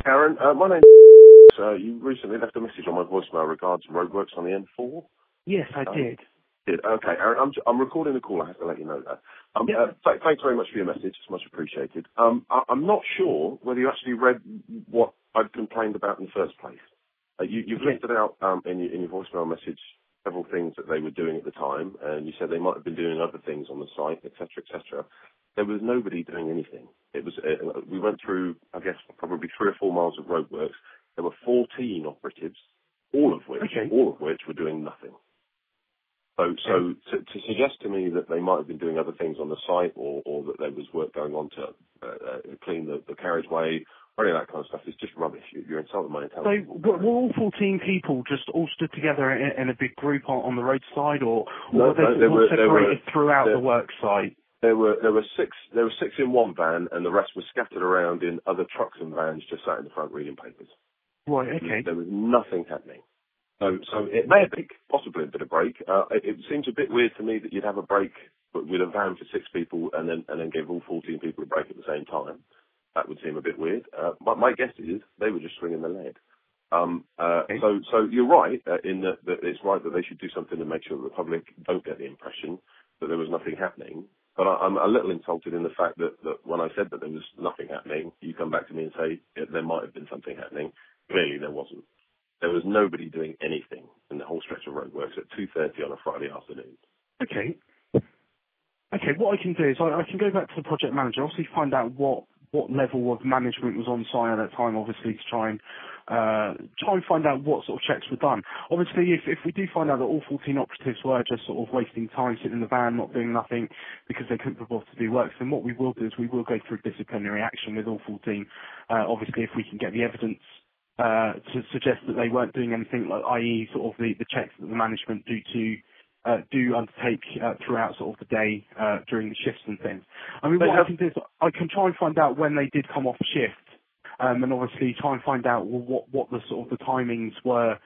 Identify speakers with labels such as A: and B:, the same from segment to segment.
A: Aaron, my name's you recently left a message on my voicemail regards roadworks on the N4.
B: Yes, I did.
A: Okay, Aaron, I'm recording the call. I have to let you know that. Thanks very much for your message. It's much appreciated. I'm not sure whether you actually read what I'd complained about in the first place. You've listed out in your voicemail message several things that they were doing at the time, and you said they might have been doing other things on the site, etc., etc. There was nobody doing anything. It was we went through, I guess, probably 3 or 4 miles of roadworks. There were 14 operatives, all of which were doing nothing. So to suggest to me that they might have been doing other things on the site, or that there was work going on to clean the carriageway, or any of that kind of stuff, is just rubbish. You're insulting my intelligence.
B: So were all 14 people just all stood together in a big group on the roadside, or
A: no,
B: were they all separated throughout the work site?
A: There were six in one van, and the rest were scattered around in other trucks and vans, just sat in the front reading papers.
B: Right. Okay.
A: There was nothing happening. So it may have been possibly a bit of break. It seems a bit weird to me that you'd have a break with a van for 6 people and then give all 14 people a break at the same time. That would seem a bit weird. But my guess is they were just swinging the lead. So you're right in that it's right that they should do something to make sure that the public don't get the impression that there was nothing happening. But I'm a little insulted in the fact that when I said that there was nothing happening, you come back to me and say there might have been something happening. Clearly there wasn't. There was nobody doing anything in the whole stretch of roadworks at 2:30 on a Friday afternoon.
B: Okay. What I can do is I can go back to the project manager, obviously find out what level of management was on site at that time, obviously to try and find out what sort of checks were done. Obviously, if we do find out that all 14 operatives were just sort of wasting time sitting in the van, not doing nothing because they couldn't be bothered to do work, then what we will do is we will go through disciplinary action with all 14. Obviously, if we can get the evidence to suggest that they weren't doing anything, like i.e. sort of the checks that the management do undertake throughout sort of the day during the shifts and things. I mean, what I can do is I can try and find out when they did come off shift, and obviously try and find out what the sort of the timings were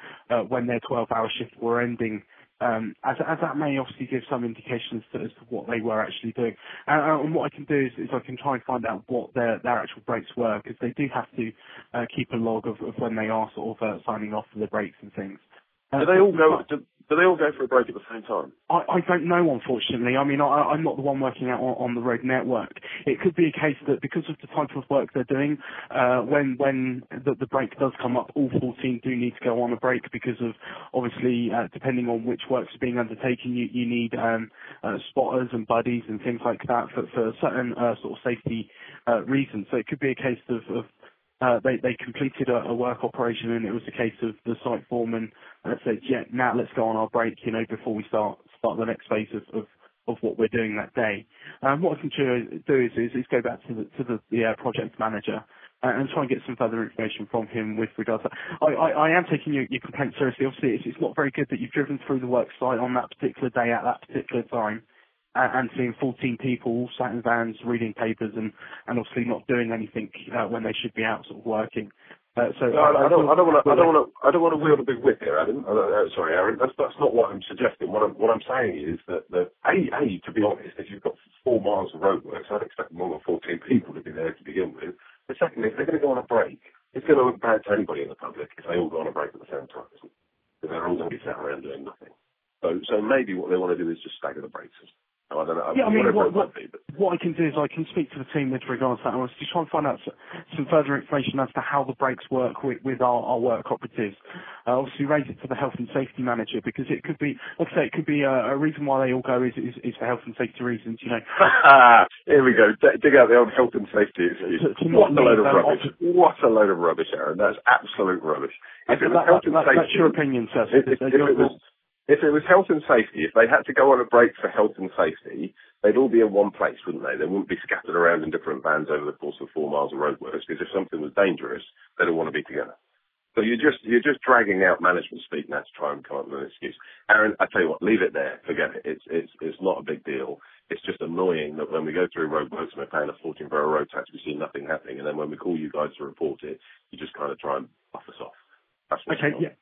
B: when their 12-hour shift were ending. As that may obviously give some indications as to what they were actually doing. And what I can do is I can try and find out what their actual breaks were, because they do have to keep a log of when they are sort of signing off for the breaks and things.
A: Do they all go for a break at the same time?
B: I don't know, unfortunately. I mean, I'm not the one working out on the road network. It could be a case that because of the type of work they're doing, when the break does come up, all 14 do need to go on a break because of, obviously, depending on which works are being undertaken, you need spotters and buddies and things like that for certain sort of safety reasons. So it could be a case of they completed a work operation, and it was a case of the site foreman said, yeah, now let's go on our break, before we start the next phase of what we're doing that day. What I can do is go back to the project manager and try and get some further information from him with regards to that. I am taking your complaint seriously. Obviously, it's not very good that you've driven through the work site on that particular day at that particular time, and seeing 14 people sat in vans reading papers and obviously not doing anything when they should be out sort of working. I don't want to wield a big whip here, Adam. Sorry, Aaron. That's not what I'm suggesting. What I'm saying is that to be honest, if you've got 4 miles of roadworks, I'd expect more than 14 people to be there to begin with. But secondly, if they're going to go on a break, it's going to look bad to anybody in the public if they all go on a break at the same time, isn't it? Because they're all going to be sat around doing nothing. So maybe what they want to do is just stagger the breaks. I don't know. Yeah, I mean, what I can do is I can speak to the team with regards to that, and just try and find out some further information as to how the breaks work with our work operatives. Obviously, raise it to the health and safety manager, because it could be, like I say, it could be a reason why they all go is for health and safety reasons.
A: Here we go. Dig out the old health and safety excuse. What a load of rubbish! What a load of rubbish, Aaron. That's absolute rubbish.
B: That's your opinion, sir.
A: If it was health and safety, if they had to go on a break for health and safety, they'd all be in one place, wouldn't they? They wouldn't be scattered around in different vans over the course of 4 miles of roadworks, because if something was dangerous, they'd all want to be together. So you're just dragging out management speak now to try and come up with an excuse. Aaron, I tell you what, leave it there. Forget it. It's not a big deal. It's just annoying that when we go through roadworks and we're paying a fortune for a road tax, we see nothing happening, and then when we call you guys to report it, you just kind of try and buff us off.
B: Okay, yeah.